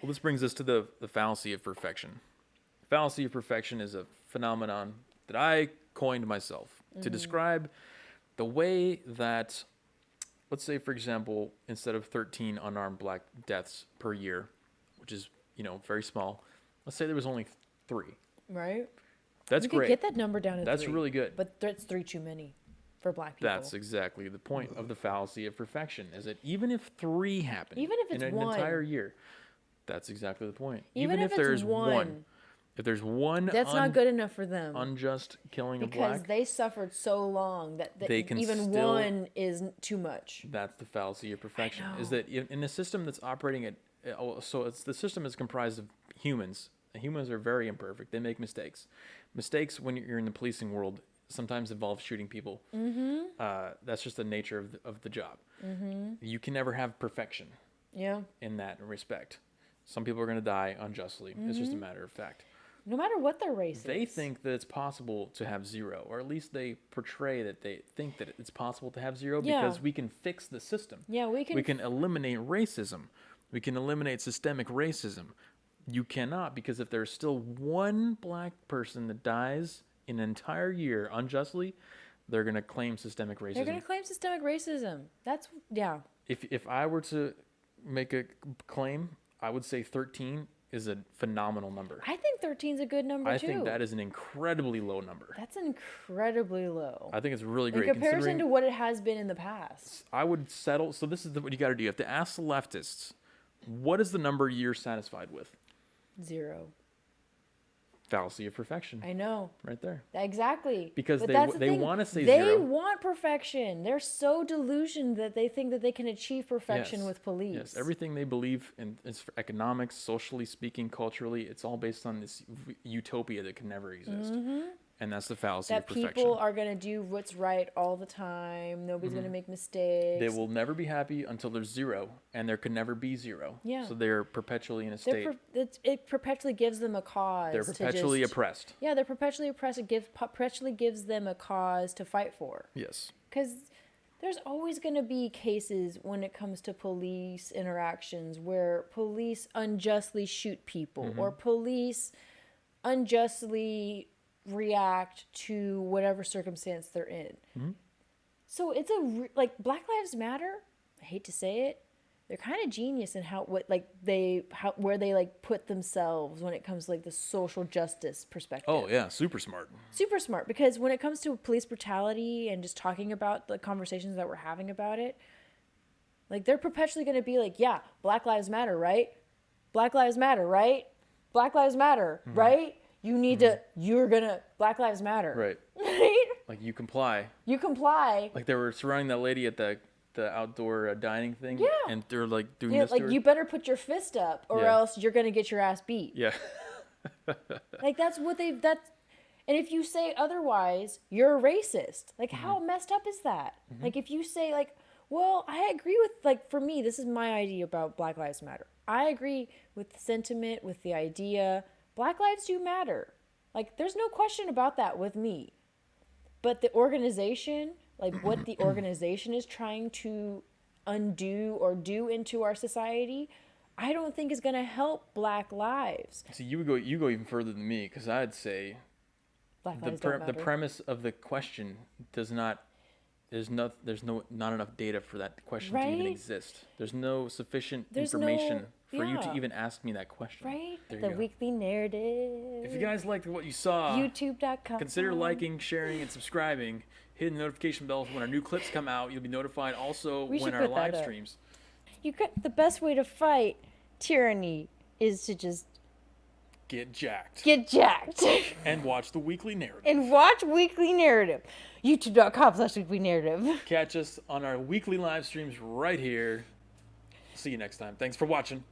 Well, this brings us to the fallacy of perfection. Fallacy of perfection is a phenomenon that I coined myself to describe the way that, let's say, for example, instead of 13 unarmed black deaths per year, which is, very small, let's say there was only 3. Right? That's great. We could get that number down to 3. That's really good. But that's 3 too many for black people. That's exactly the point of the fallacy of perfection, is that even if 3 happen Even if it's in an 1. entire year, that's exactly the point. Even if there's it's 1. If there's one that's not good enough for them. Unjust killing of because black, they suffered so long that they can even still, 1 is too much. That's the fallacy of perfection. Is that in a system that's operating at, so the system is comprised of humans. Humans are very imperfect. They make mistakes. Mistakes when you're in the policing world sometimes involve shooting people. That's just the nature of the job. You can never have perfection. Yeah. In that respect, some people are going to die unjustly. It's just a matter of fact. No matter what their race is. They think that it's possible to have 0, or at least they portray that they think that it's possible to have 0 because we can fix the system. Yeah, we can eliminate racism. We can eliminate systemic racism. You cannot, because if there's still 1 black person that dies in an entire year unjustly, they're going to claim systemic racism. They're going to claim systemic racism. That's, yeah. If I were to make a claim, I would say 13 is a phenomenal number. I think 13 is a good number, too. I think that is an incredibly low number. That's incredibly low. I think it's really great. In comparison to what it has been in the past. I would settle. So this is what you got to do. You have to ask the leftists, what is the number you're satisfied with? 0. Fallacy of perfection. I know. Right there. Exactly. Because they want to say they 0. They want perfection. They're so delusioned that they think that they can achieve perfection with police. Yes, everything they believe in is economics, socially speaking, culturally, it's all based on this utopia that can never exist. And that's the fallacy of perfection. That people are going to do what's right all the time. Nobody's going to make mistakes. They will never be happy until there's 0, and there can never be 0. Yeah. So they're perpetually in a state. It perpetually gives them a cause. They're perpetually oppressed. Yeah, they're perpetually oppressed. It perpetually gives them a cause to fight for. Yes. Because there's always going to be cases when it comes to police interactions where police unjustly shoot people or police unjustly react to whatever circumstance they're in. So it's like Black Lives Matter. I hate to say it, they're kind of genius in where they like put themselves when it comes to like the social justice perspective. Oh yeah, super smart. Super smart, because when it comes to police brutality and just talking about the conversations that we're having about it, like they're perpetually going to be like, yeah, Black Lives Matter, right? Black Lives Matter, right? Black Lives Matter, right? You need to, Black Lives Matter. Right. Right? Like you comply. You comply. Like they were surrounding that lady at the outdoor dining thing. Yeah. And they're like doing this like to her. you better put your fist up or else you're going to get your ass beat. Yeah. Like that's what and if you say otherwise, you're a racist. Like how messed up is that? Like if you say like, well, I agree with, like, for me, this is my idea about Black Lives Matter. I agree with the sentiment, with the idea. Black lives do matter. Like, there's no question about that with me. But the organization, like what the organization is trying to undo or do into our society, I don't think is going to help Black lives. See, you go even further than me, because I'd say Black lives don't matter. the premise of the question does not. There's not enough data for that question to even exist. There's no sufficient information for you to even ask me that question. Right? There The you go. weekly narrative. If you guys liked what you saw, YouTube.com. consider liking, sharing, and subscribing. Hit the notification bell when our new clips come out. You'll be notified also when our live streams. The best way to fight tyranny is to just get jacked. And watch the weekly narrative. YouTube.com/weekly narrative. Catch us on our weekly live streams right here. See you next time. Thanks for watching.